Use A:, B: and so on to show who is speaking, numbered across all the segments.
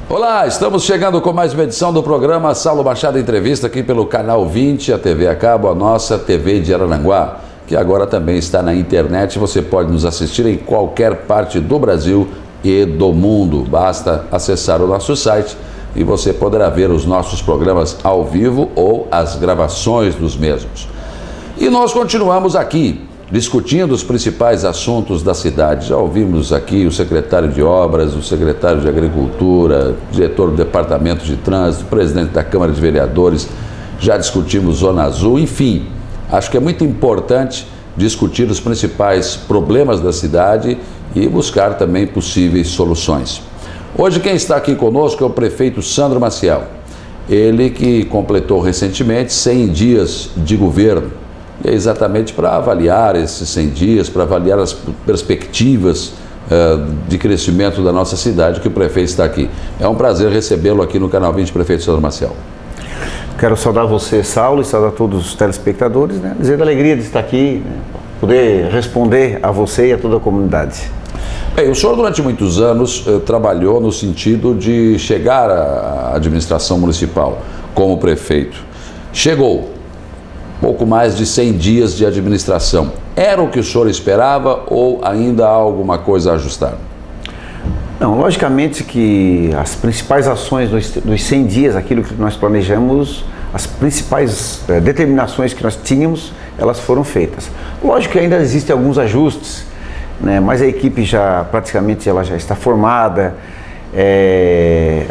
A: Olá, estamos chegando com mais uma edição do programa Saulo Machado Entrevista aqui pelo Canal 20, a TV a cabo, a nossa TV de Araranguá, que agora também está na internet. Você pode nos assistir em qualquer parte do Brasil e do mundo. Basta acessar o nosso site e você poderá ver os nossos programas ao vivo ou as gravações dos mesmos. E nós continuamos aqui, discutindo os principais assuntos da cidade. Já ouvimos aqui o secretário de Obras, o secretário de Agricultura, o diretor do Departamento de Trânsito, o presidente da Câmara de Vereadores, já discutimos Zona Azul, enfim. Acho que é muito importante discutir os principais problemas da cidade e buscar também possíveis soluções. Hoje quem está aqui conosco é o prefeito Sandro Maciel. Ele que completou recentemente 100 dias de governo. E é exatamente para avaliar esses 100 dias, para avaliar as perspectivas de crescimento da nossa cidade que o prefeito está aqui. É um prazer recebê-lo aqui no Canal 20, prefeito Sandro Maciel.
B: Quero saudar você, Saulo, e saudar todos os telespectadores, né? Dizer da alegria de estar aqui, né? Poder responder a você e a toda a comunidade.
A: Bem, o senhor durante muitos anos trabalhou no sentido de chegar à administração municipal como prefeito. Chegou. Pouco mais de 100 dias de administração. Era o que o senhor esperava ou ainda há alguma coisa a ajustar?
B: Não, logicamente que as principais ações dos 100 dias, aquilo que nós planejamos, as principais determinações que nós tínhamos, elas foram feitas. Lógico que ainda existem alguns ajustes, né, mas a equipe já praticamente ela já está formada.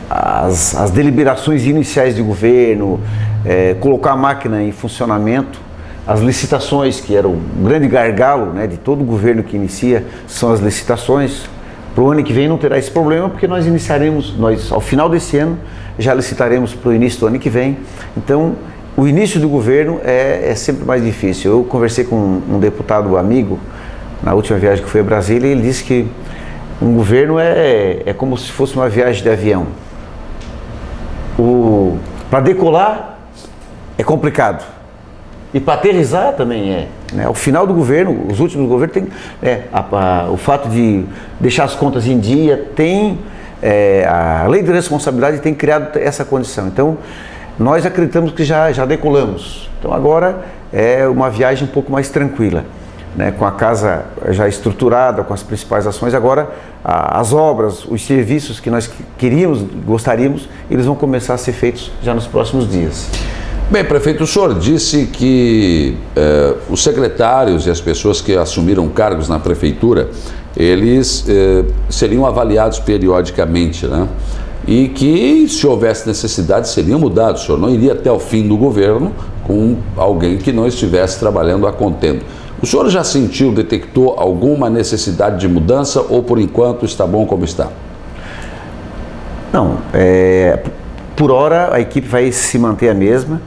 B: As deliberações iniciais de governo, colocar a máquina em funcionamento, as licitações, que era o grande gargalo, né, de todo governo que inicia, são as licitações. Para o ano que vem não terá esse problema, porque nós ao final desse ano, já licitaremos para o início do ano que vem. Então, o início do governo é sempre mais difícil. Eu conversei com um deputado amigo, na última viagem que foi a Brasília, e ele disse que um governo é como se fosse uma viagem de avião. Para decolar é complicado. E para aterrissar também é. Né? Ao final do governo, os últimos governos, o fato de deixar as contas em dia, a lei de responsabilidade tem criado essa condição. Então, nós acreditamos que já decolamos. Então, agora é uma viagem um pouco mais tranquila. Né, com a casa já estruturada, com as principais ações, agora as obras, os serviços que nós gostaríamos, eles vão começar a ser feitos já nos próximos dias.
A: Bem, prefeito, o senhor disse que os secretários e as pessoas que assumiram cargos na prefeitura, eles seriam avaliados periodicamente, né? E que, se houvesse necessidade, seriam mudados. O senhor não iria até o fim do governo com alguém que não estivesse trabalhando a contento. O senhor já detectou alguma necessidade de mudança ou por enquanto está bom como está?
B: Não, por hora a equipe vai se manter a mesma.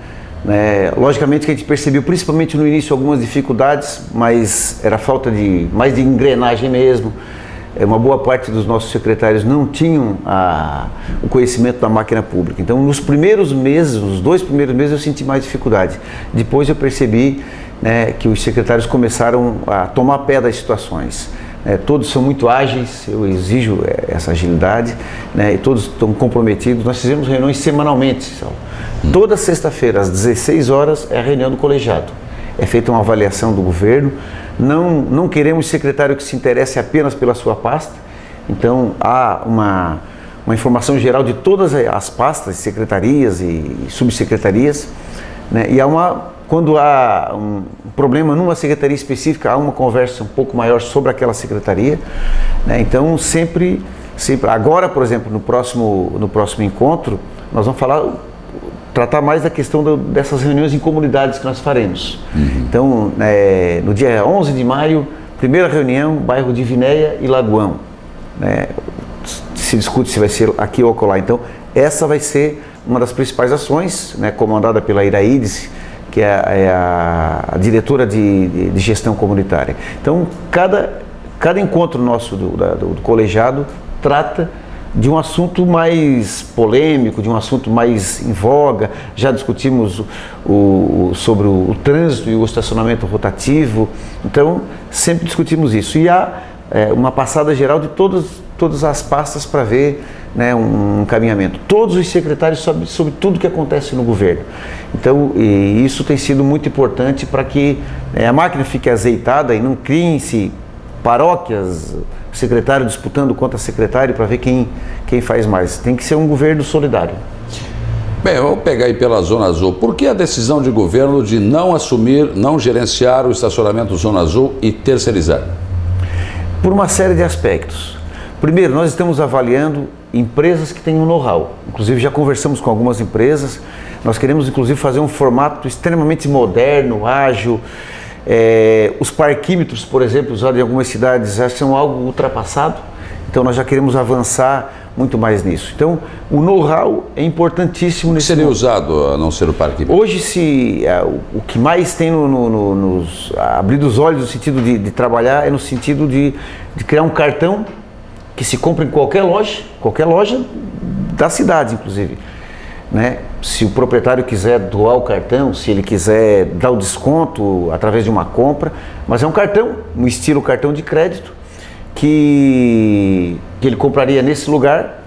B: Né? Logicamente que a gente percebeu principalmente no início algumas dificuldades, mas era falta mais de engrenagem mesmo. Uma boa parte dos nossos secretários não tinham o conhecimento da máquina pública. Então, nos 2 primeiros meses, eu senti mais dificuldade. Depois eu percebi, né, que os secretários começaram a tomar pé das situações. Todos são muito ágeis, eu exijo essa agilidade, né, e todos estão comprometidos. Nós fizemos reuniões semanalmente. Toda sexta-feira, às 16 horas, é a reunião do colegiado. É feita uma avaliação do governo. Não queremos secretário que se interesse apenas pela sua pasta. Então, há uma informação geral de todas as pastas, secretarias e subsecretarias, né? E quando há um problema numa secretaria específica, há uma conversa um pouco maior sobre aquela secretaria, né? Então, sempre, agora, por exemplo, no próximo encontro, nós vamos tratar mais da questão dessas reuniões em comunidades que nós faremos. Uhum. Então, no dia 11 de maio, primeira reunião, bairro de Vinéia e Lagoão. Né? Se discute se vai ser aqui ou acolá. Então, essa vai ser uma das principais ações, né, comandada pela Iraídes, que é a diretora de gestão comunitária. Então, cada encontro nosso do colegiado trata de um assunto mais polêmico, de um assunto mais em voga. Já discutimos sobre o trânsito e o estacionamento rotativo. Então, sempre discutimos isso. E há uma passada geral de todas as pastas para ver, né, um encaminhamento. Todos os secretários sobre tudo que acontece no governo. Então, isso tem sido muito importante para que a máquina fique azeitada e não criem-se paróquias, secretário disputando contra secretário para ver quem faz mais. Tem que ser um governo solidário.
A: Bem, vamos pegar aí pela Zona Azul. Por que a decisão de governo de não gerenciar o estacionamento Zona Azul e terceirizar?
B: Por uma série de aspectos. Primeiro, nós estamos avaliando empresas que têm um know-how. Inclusive, já conversamos com algumas empresas. Nós queremos, inclusive, fazer um formato extremamente moderno, ágil. Os parquímetros, por exemplo, usados em algumas cidades, já são algo ultrapassado. Então, nós já queremos avançar muito mais nisso. Então, o know-how é importantíssimo.
A: O que seria usado a não ser o parquímetro?
B: Hoje, o que mais tem nos abrir os olhos no sentido de trabalhar é no sentido de criar um cartão que se compra em qualquer loja da cidade, inclusive. Né? Se o proprietário quiser doar o cartão, se ele quiser dar o desconto através de uma compra, mas é um cartão, um estilo cartão de crédito, que ele compraria nesse lugar,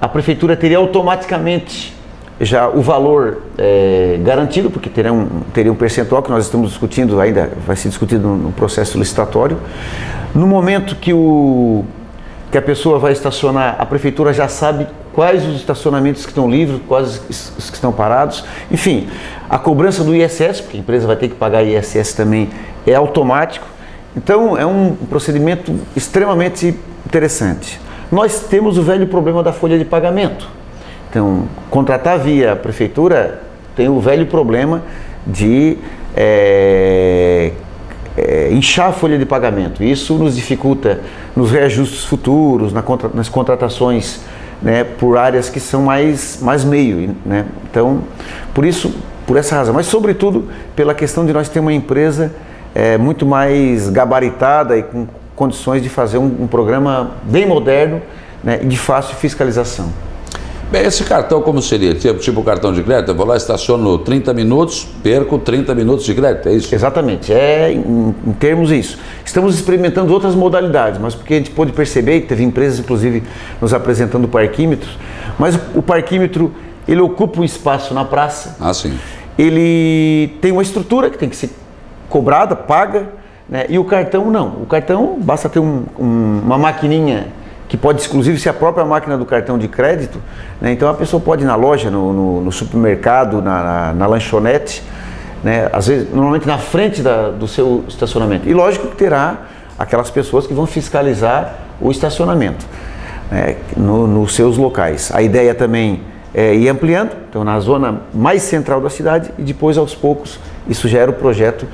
B: a prefeitura teria automaticamente já o valor garantido, porque teria um percentual que nós estamos discutindo ainda, vai ser discutido no processo licitatório. No momento que a pessoa vai estacionar, a prefeitura já sabe quais os estacionamentos que estão livres, quais os que estão parados. Enfim, a cobrança do ISS, porque a empresa vai ter que pagar ISS também, é automático. Então, é um procedimento extremamente interessante. Nós temos o velho problema da folha de pagamento. Então, contratar via prefeitura tem o velho problema de inchar a folha de pagamento. Isso nos dificulta nos reajustes futuros, nas contratações, né, por áreas que são mais meio. Né? Então, por essa razão, mas sobretudo pela questão de nós ter uma empresa muito mais gabaritada e com condições de fazer um programa bem moderno, né, e de fácil fiscalização.
A: Bem, esse cartão como seria? Tipo o cartão de crédito? Eu vou lá, estaciono 30 minutos, perco 30 minutos de crédito, é isso?
B: Exatamente, em termos isso. Estamos experimentando outras modalidades, mas porque a gente pôde perceber, e teve empresas inclusive nos apresentando parquímetros, mas o parquímetro, ele ocupa um espaço na praça.
A: Ah, sim.
B: Ele tem uma estrutura que tem que ser cobrada, paga, né? E o cartão não. O cartão basta ter uma maquininha que pode inclusive ser a própria máquina do cartão de crédito, né? Então a pessoa pode ir na loja, no supermercado, na lanchonete, né? Às vezes, normalmente na frente do seu estacionamento. E lógico que terá aquelas pessoas que vão fiscalizar o estacionamento, né, nos seus locais. A ideia também é ir ampliando, então na zona mais central da cidade, e depois aos poucos isso já era o projeto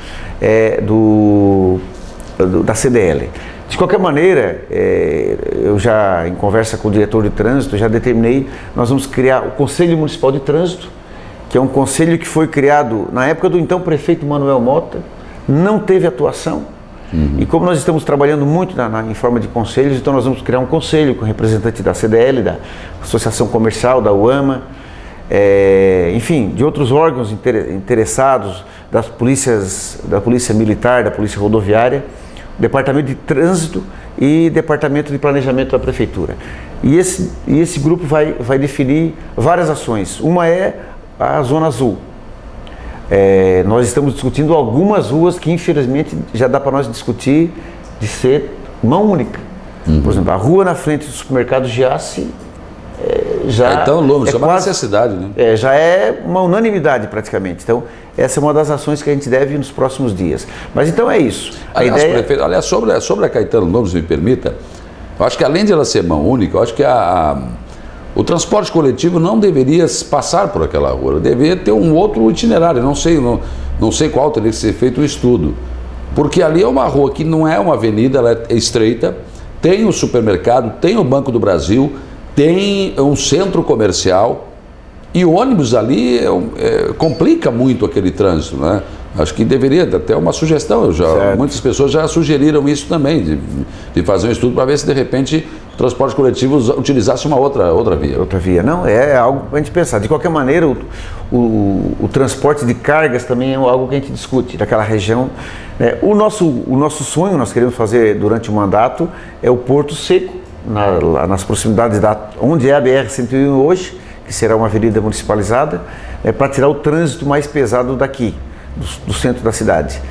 B: da CDL. De qualquer maneira, eu já, em conversa com o diretor de trânsito, já determinei, nós vamos criar o Conselho Municipal de Trânsito, que é um conselho que foi criado na época do então prefeito Manuel Mota, não teve atuação. E como nós estamos trabalhando muito em forma de conselhos, então nós vamos criar um conselho com representante da CDL, da Associação Comercial, da UAMA, enfim, de outros órgãos interessados, da Polícia Militar, da Polícia Rodoviária, Departamento de Trânsito e Departamento de Planejamento da Prefeitura. E esse grupo vai definir várias ações. Uma é a Zona Azul. Nós estamos discutindo algumas ruas que infelizmente já dá para nós discutir de ser mão única. Por exemplo, a rua na frente do supermercado Giasse já
A: então, longe, é uma necessidade, né?
B: Já é uma unanimidade praticamente. Então, essa é uma das ações que a gente deve nos próximos dias. Mas então é isso.
A: Prefeito, aliás, sobre a Caetano Lobo, se me permita, eu acho que além de ela ser mão única, eu acho que o transporte coletivo não deveria passar por aquela rua, ela deveria ter um outro itinerário, não sei qual, teria que ser feito um estudo. Porque ali é uma rua que não é uma avenida, ela é estreita, tem o supermercado, tem o Banco do Brasil, tem um centro comercial e o ônibus ali complica muito aquele trânsito, né? Acho que deveria ter uma sugestão, muitas pessoas já sugeriram isso também, de fazer um estudo para ver se de repente transporte coletivo utilizasse uma outra via.
B: Outra via. Não, é algo para a gente pensar. De qualquer maneira, o transporte de cargas também é algo que a gente discute daquela região. Né? O nosso sonho, nós queremos fazer durante o mandato, é o Porto Seco, nas proximidades onde é a BR-101 hoje, que será uma avenida municipalizada, para tirar o trânsito mais pesado daqui, do centro da cidade.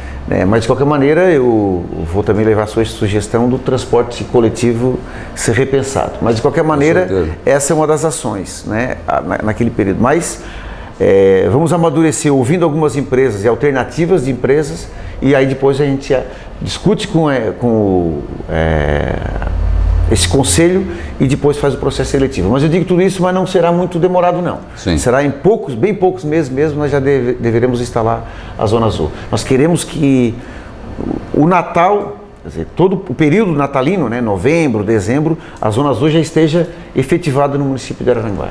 B: Mas de qualquer maneira eu vou também levar a sua sugestão do transporte coletivo ser repensado. Mas de qualquer maneira essa é uma das ações, né, naquele período. Mas vamos amadurecer ouvindo algumas empresas e alternativas de empresas, e aí depois a gente discute com esse conselho e depois faz o processo seletivo. Mas eu digo tudo isso, mas não será muito demorado não.
A: Sim.
B: Será em bem poucos meses mesmo, nós já deveremos instalar a Zona Azul. Nós queremos que o Natal, quer dizer, todo o período natalino, né, novembro, dezembro, a Zona Azul já esteja efetivada no município de Araranguá.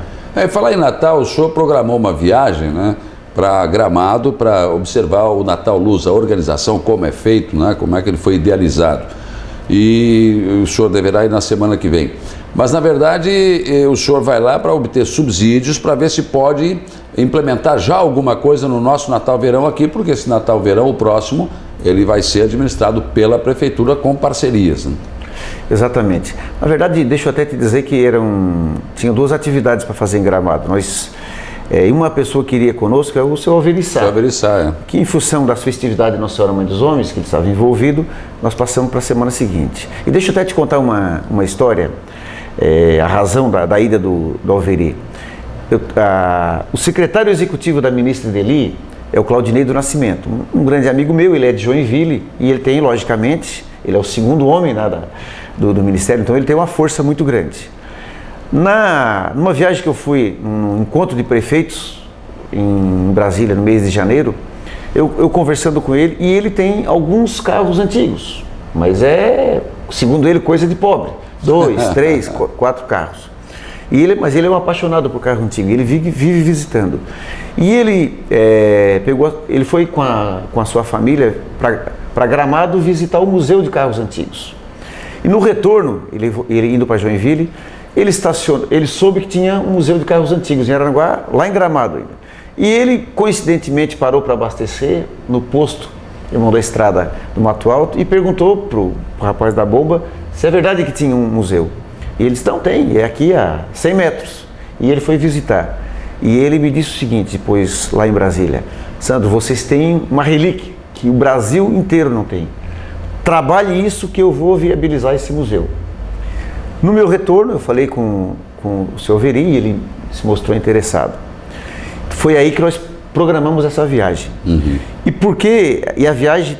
A: Falar em Natal, o senhor programou uma viagem, né, para Gramado para observar o Natal Luz, a organização, como é feito, né, como é que ele foi idealizado. E o senhor deverá ir na semana que vem. Mas, na verdade, o senhor vai lá para obter subsídios para ver se pode implementar já alguma coisa no nosso Natal-Verão aqui, porque esse Natal-Verão, o próximo, ele vai ser administrado pela Prefeitura com parcerias. Né?
B: Exatamente. Na verdade, deixa eu até te dizer que tinham duas atividades para fazer em Gramado. Uma pessoa que iria conosco é o seu Alverissá. Que em função das festividades de Nossa Senhora Mãe dos Homens, que ele estava envolvido, nós passamos para a semana seguinte. E deixa eu até te contar uma história, a razão da ida do Alveri. O secretário executivo da ministra Ideli é o Claudinei do Nascimento, um grande amigo meu, ele é de Joinville, e ele tem, logicamente, ele é o segundo homem do ministério, então ele tem uma força muito grande. Numa viagem que eu fui, num encontro de prefeitos em Brasília, no mês de janeiro, eu conversando com ele, e ele tem alguns carros antigos, mas segundo ele, coisa de pobre, 2, 3, 4 carros. Mas ele é um apaixonado por carro antigo, ele vive visitando. E ele foi com a sua família para Gramado visitar o Museu de Carros Antigos. E no retorno, ele indo para Joinville, ele soube que tinha um museu de carros antigos em Araranguá, lá em Gramado ainda. E ele, coincidentemente, parou para abastecer no posto, irmão da estrada do Mato Alto, e perguntou para o rapaz da bomba se é verdade que tinha um museu. E ele disse, não, tem, é aqui a 100 metros. E ele foi visitar. E ele me disse o seguinte, depois lá em Brasília: Sandro, vocês têm uma relíquia que o Brasil inteiro não tem. Trabalhe isso que eu vou viabilizar esse museu. No meu retorno, eu falei com o seu Alveri e ele se mostrou interessado. Foi aí que nós programamos essa viagem. Uhum. E a viagem,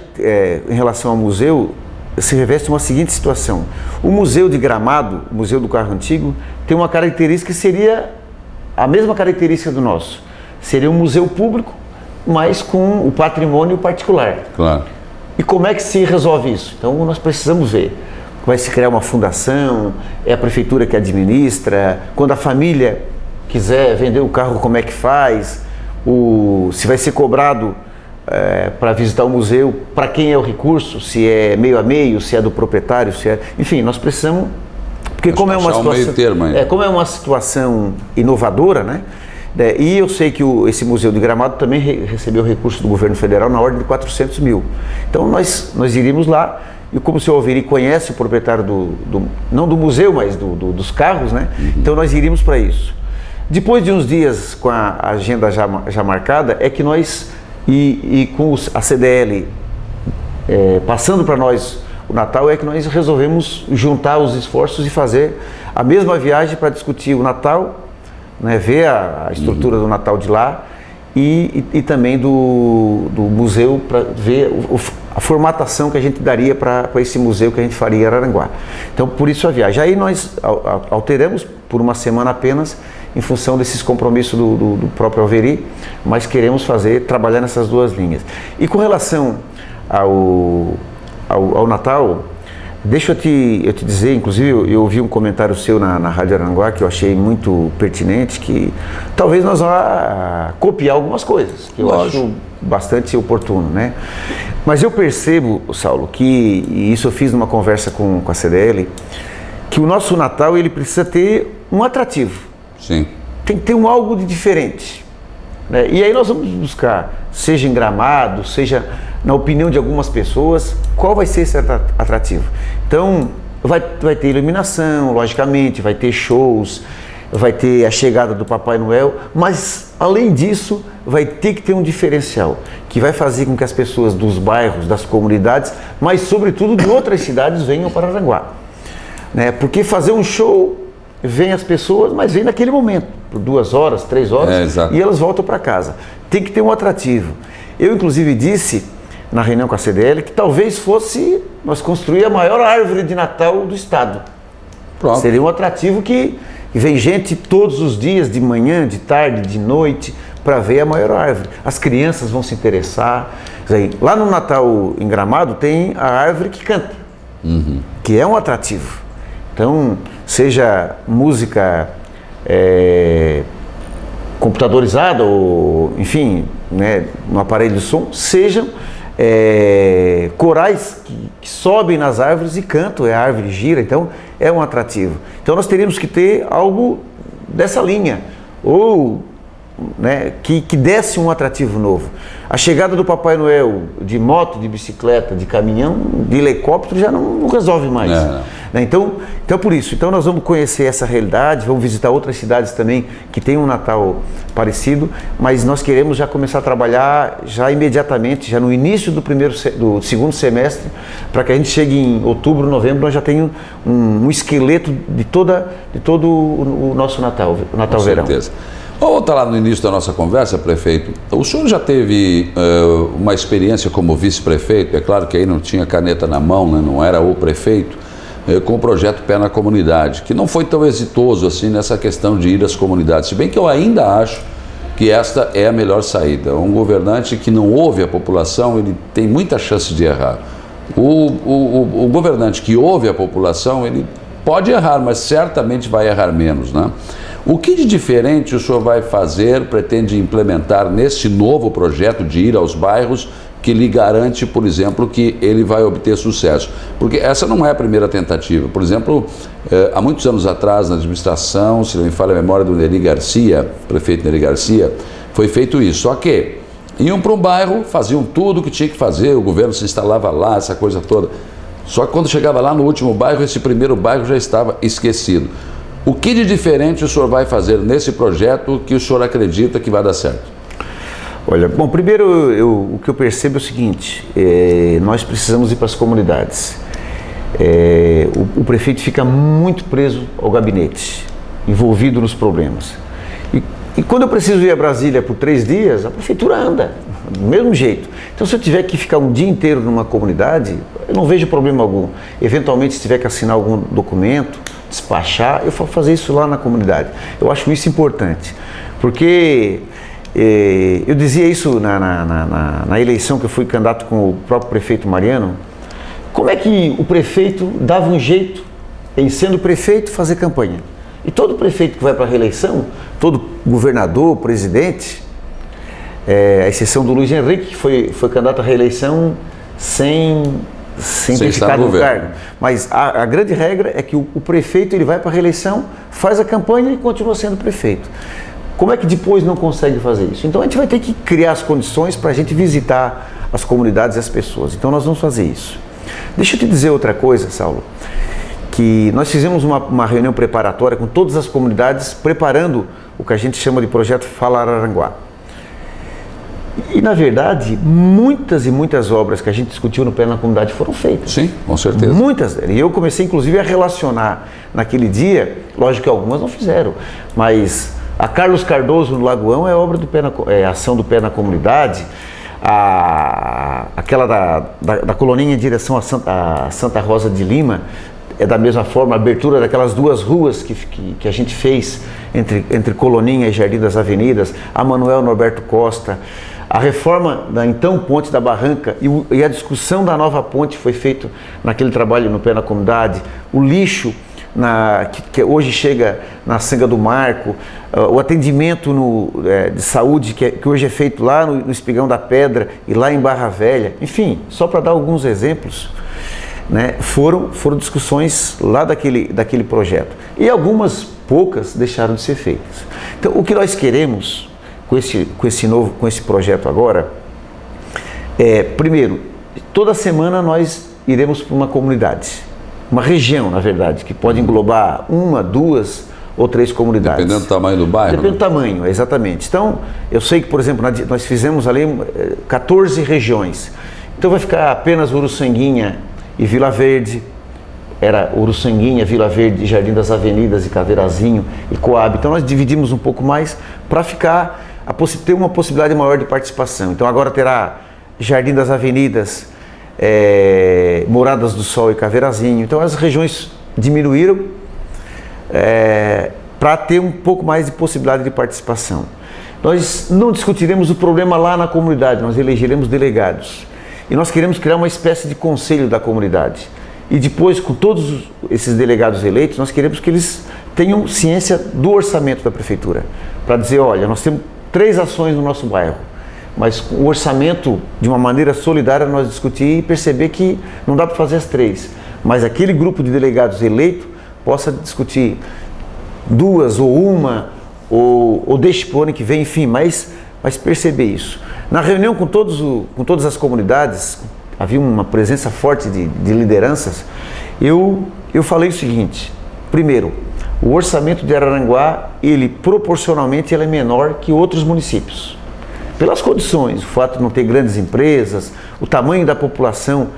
B: em relação ao museu, se reveste uma seguinte situação. O Museu de Gramado, o Museu do Carro Antigo, tem uma característica que seria a mesma característica do nosso. Seria um museu público, mas com o patrimônio particular.
A: Claro.
B: E como é que se resolve isso? Então nós precisamos ver. Vai se criar uma fundação, é a prefeitura que administra, quando a família quiser vender o carro, como é que faz, se vai ser cobrado para visitar o museu, para quem é o recurso, se é meio a meio, se é do proprietário, enfim, nós precisamos, porque como é uma situação inovadora, né? E eu sei que esse Museu de Gramado também recebeu recurso do governo federal na ordem de 400 mil. Então nós iríamos lá. E como o senhor Alveri conhece o proprietário não do museu, mas dos carros, né? Uhum. Então nós iríamos para isso. Depois de uns dias com a agenda já marcada, é que nós, com a CDL passando para nós o Natal, é que nós resolvemos juntar os esforços e fazer a mesma viagem para discutir o Natal, né? Ver a estrutura do Natal de lá e também do museu, para ver a formatação que a gente daria para esse museu que a gente faria em Araranguá. Então, por isso a viagem. Aí nós alteramos por uma semana apenas, em função desses compromissos do próprio Alveri, mas queremos trabalhar nessas duas linhas. E com relação ao Natal, deixa eu te dizer, inclusive eu ouvi um comentário seu na Rádio Araranguá que eu achei muito pertinente, que talvez nós vá copiar algumas coisas, que eu acho bastante oportuno, né? Mas eu percebo, Saulo, e isso eu fiz numa conversa com a CDL, que o nosso Natal ele precisa ter um atrativo.
A: Sim.
B: Tem que ter algo de diferente. Né? E aí nós vamos buscar, seja em Gramado, seja na opinião de algumas pessoas, qual vai ser esse atrativo. Então, vai ter iluminação, logicamente, vai ter shows, vai ter a chegada do Papai Noel, mas além disso, vai ter que ter um diferencial, que vai fazer com que as pessoas dos bairros, das comunidades, mas sobretudo de outras cidades venham para Araranguá. Né? Porque fazer um show, vem as pessoas, mas vem naquele momento, por 2 horas, 3 horas, e elas voltam para casa. Tem que ter um atrativo. Eu, inclusive, disse na reunião com a CDL que talvez fosse nós construir a maior árvore de Natal do estado. Pronto. Seria um atrativo que vem gente todos os dias, de manhã, de tarde, de noite, para ver a maior árvore. As crianças vão se interessar. Lá no Natal em Gramado tem a árvore que canta, que é um atrativo. Então, seja música computadorizada ou, enfim, né, no aparelho de som, sejam corais que sobem nas árvores e cantam, a árvore gira, então é um atrativo. Então nós teríamos que ter algo dessa linha, ou né, que desse um atrativo novo. A chegada do Papai Noel de moto, de bicicleta, de caminhão, de helicóptero já não resolve mais. Né? Então por isso, então nós vamos conhecer essa realidade, vamos visitar outras cidades também que têm um Natal parecido, mas nós queremos já começar a trabalhar já imediatamente, já no início do segundo semestre, para que a gente chegue em outubro, novembro, nós já tenhamos um esqueleto de todo o nosso Natal, o Natal-Verão.
A: Com certeza. Vamos voltar lá no início da nossa conversa, prefeito. O senhor já teve uma experiência como vice-prefeito, é claro que aí não tinha caneta na mão, né, não era o prefeito, com o projeto Pé na Comunidade, que não foi tão exitoso assim nessa questão de ir às comunidades, se bem que eu ainda acho que esta é a melhor saída. Um governante que não ouve a população, ele tem muita chance de errar. O governante que ouve a população, ele pode errar, mas certamente vai errar menos, né? O que de diferente o senhor vai fazer, pretende implementar neste novo projeto de ir aos bairros, que lhe garante, por exemplo, que ele vai obter sucesso? Porque essa não é a primeira tentativa. Por exemplo, há muitos anos atrás, na administração, se não me falha a memória, do Neri Garcia, prefeito Neri Garcia, foi feito isso. Só que iam para um bairro, faziam tudo o que tinha que fazer, o governo se instalava lá, essa coisa toda. Só que quando chegava lá no último bairro, esse primeiro bairro já estava esquecido. O que de diferente o senhor vai fazer nesse projeto que o senhor acredita que vai dar certo?
B: Olha, bom, primeiro o que eu percebo é o seguinte, nós precisamos ir para as comunidades. O prefeito fica muito preso ao gabinete, envolvido nos problemas. E quando eu preciso ir a Brasília por 3 dias, a prefeitura anda, do mesmo jeito. Então, se eu tiver que ficar um dia inteiro numa comunidade, eu não vejo problema algum. Eventualmente, se tiver que assinar algum documento, despachar, eu vou fazer isso lá na comunidade. Eu acho isso importante, porque eu dizia isso na eleição que eu fui candidato com o próprio prefeito Mariano. Como é que o prefeito dava um jeito, em sendo prefeito, fazer campanha? E todo prefeito que vai para a reeleição, todo governador, presidente, a exceção do Luiz Henrique, que foi candidato à reeleição sem ter ficado no cargo. Mas a grande regra é que o prefeito ele vai para a reeleição, faz a campanha e continua sendo prefeito. Como é que depois não consegue fazer isso? Então a gente vai ter que criar as condições para a gente visitar as comunidades e as pessoas. Então nós vamos fazer isso. Deixa eu te dizer outra coisa, Saulo, que nós fizemos uma reunião preparatória com todas as comunidades, preparando o que a gente chama de projeto Fala Araranguá. E, na verdade, muitas e muitas obras que a gente discutiu no Pé na Comunidade foram feitas.
A: Sim, com certeza.
B: Muitas. E eu comecei, inclusive, a relacionar naquele dia, lógico que algumas não fizeram, mas a Carlos Cardoso, no Lagoão, é obra do ação do Pé na Comunidade. Aquela da Coloninha em direção a Santa Rosa de Lima, é da mesma forma, a abertura daquelas 2 ruas que a gente fez entre Coloninha e Jardim das Avenidas, a Manuel Norberto Costa, a reforma da então Ponte da Barranca e a discussão da nova ponte foi feito naquele trabalho no Pé na Comunidade, o lixo que hoje chega na Sanga do Marco, o atendimento de saúde que hoje é feito lá no Espigão da Pedra e lá em Barra Velha, enfim, só para dar alguns exemplos. né, foram discussões lá daquele projeto. E algumas poucas deixaram de ser feitas. Então, o que nós queremos com esse projeto agora é, primeiro, toda semana nós iremos para uma comunidade, uma região, na verdade, que pode englobar 1, 2 ou 3 comunidades.
A: Dependendo do tamanho do bairro?
B: Dependendo do tamanho, exatamente. Então, eu sei que, por exemplo, nós fizemos ali 14 regiões. Então vai ficar apenas Uruçanguinha e Vila Verde, era Uruçanguinha, Vila Verde, Jardim das Avenidas e Caveirazinho e Coab. Então nós dividimos um pouco mais para ficar, ter uma possibilidade maior de participação. Então agora terá Jardim das Avenidas, Moradas do Sol e Caveirazinho. Então as regiões diminuíram para ter um pouco mais de possibilidade de participação. Nós não discutiremos o problema lá na comunidade, nós elegeremos delegados. E nós queremos criar uma espécie de conselho da comunidade. E depois, com todos esses delegados eleitos, nós queremos que eles tenham ciência do orçamento da prefeitura. Para dizer, olha, nós temos 3 ações no nosso bairro, mas o orçamento, de uma maneira solidária, nós discutir e perceber que não dá para fazer as 3. Mas aquele grupo de delegados eleitos possa discutir 2 ou 1, ou deixe para o ano que vem, enfim, mas perceber isso. Na reunião com todas as comunidades, havia uma presença forte de lideranças, eu falei o seguinte: primeiro, o orçamento de Araranguá, proporcionalmente, ele é menor que outros municípios. Pelas condições, o fato de não ter grandes empresas, o tamanho da população,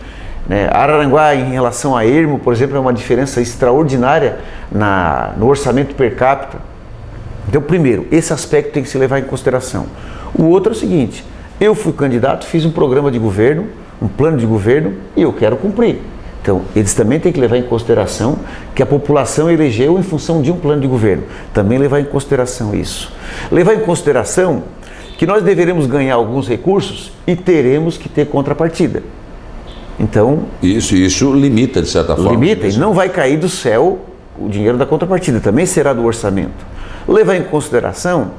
B: né? Araranguá, em relação a Ermo, por exemplo, é uma diferença extraordinária no orçamento per capita. Então, primeiro, esse aspecto tem que se levar em consideração. O outro é o seguinte: eu fui candidato, fiz um programa de governo, um plano de governo, e eu quero cumprir. Então, eles também têm que levar em consideração que a população elegeu em função de um plano de governo. Também levar em consideração isso. Levar em consideração que nós deveremos ganhar alguns recursos e teremos que ter contrapartida. Então...
A: Isso limita, de certa forma.
B: Limita, e não vai cair do céu o dinheiro da contrapartida, também será do orçamento. Levar em consideração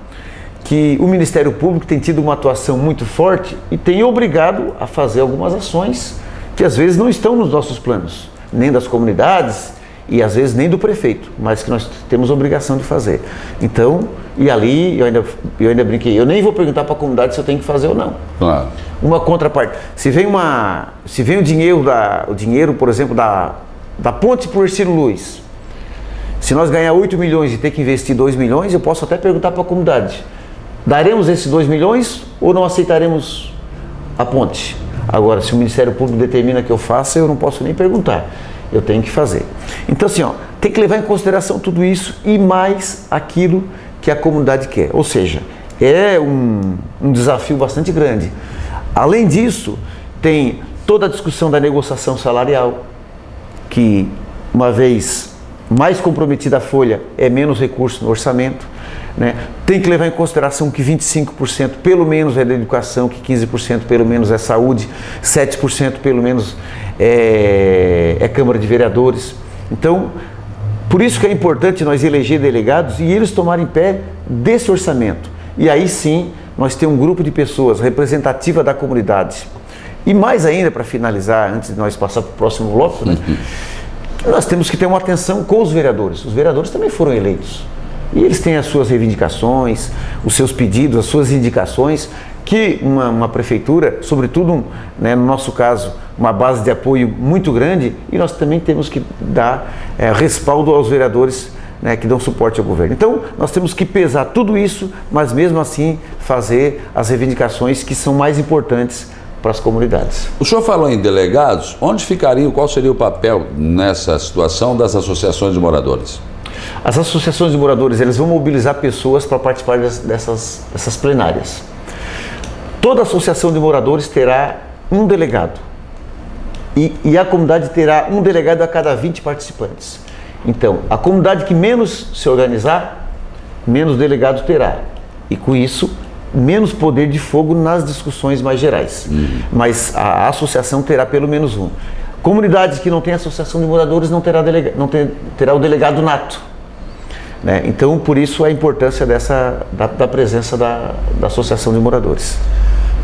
B: que o Ministério Público tem tido uma atuação muito forte e tem obrigado a fazer algumas ações que às vezes não estão nos nossos planos, nem das comunidades e às vezes nem do prefeito, mas que nós temos obrigação de fazer. Então, e ali eu ainda brinquei, eu nem vou perguntar para a comunidade se eu tenho que fazer ou não.
A: Claro.
B: Uma contraparte. Se vem o dinheiro, por exemplo, da ponte por Ercílio Luz, se nós ganhar 8 milhões e ter que investir 2 milhões, eu posso até perguntar para a comunidade: daremos esses 2 milhões ou não aceitaremos a ponte? Agora, se o Ministério Público determina que eu faça, eu não posso nem perguntar. Eu tenho que fazer. Então, assim, tem que levar em consideração tudo isso e mais aquilo que a comunidade quer. Ou seja, é um desafio bastante grande. Além disso, tem toda a discussão da negociação salarial, que, uma vez mais comprometida a folha, é menos recurso no orçamento, né? Tem que levar em consideração que 25% pelo menos é da educação, que 15% pelo menos é saúde, 7% pelo menos é Câmara de Vereadores. Então, por isso que é importante nós eleger delegados e eles tomarem pé desse orçamento. E aí sim, nós temos um grupo de pessoas representativa da comunidade. E mais ainda, para finalizar, antes de nós passar para o próximo bloco, né? Nós temos que ter uma atenção com os vereadores. Os vereadores também foram eleitos. E eles têm as suas reivindicações, os seus pedidos, as suas indicações, que uma prefeitura, sobretudo, né, no nosso caso, uma base de apoio muito grande, e nós também temos que dar respaldo aos vereadores, né, que dão suporte ao governo. Então, nós temos que pesar tudo isso, mas mesmo assim fazer as reivindicações que são mais importantes para as comunidades.
A: O senhor falou em delegados, onde ficariam, qual seria o papel nessa situação das associações de moradores?
B: As associações de moradores, eles vão mobilizar pessoas para participar dessas plenárias. Toda associação de moradores terá um delegado e a comunidade terá um delegado a cada 20 participantes. Então, a comunidade que menos se organizar, menos delegado terá. E com isso, menos poder de fogo nas discussões mais gerais. Mas a associação terá pelo menos um. Comunidades que não têm associação de moradores não terá o delegado nato. Né? Então, por isso a importância da presença da associação de moradores.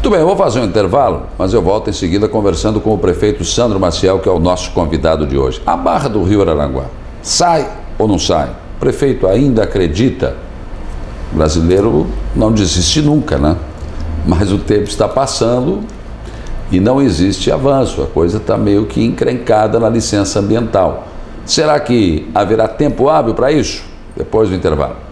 A: Muito bem, eu vou fazer um intervalo, mas eu volto em seguida conversando com o prefeito Sandro Maciel, que é o nosso convidado de hoje. A Barra do Rio Araranguá, sai ou não sai? O prefeito ainda acredita? O brasileiro não desiste nunca, né? Mas o tempo está passando e não existe avanço, a coisa está meio que encrencada na licença ambiental. Será que haverá tempo hábil para isso? Depois do intervalo.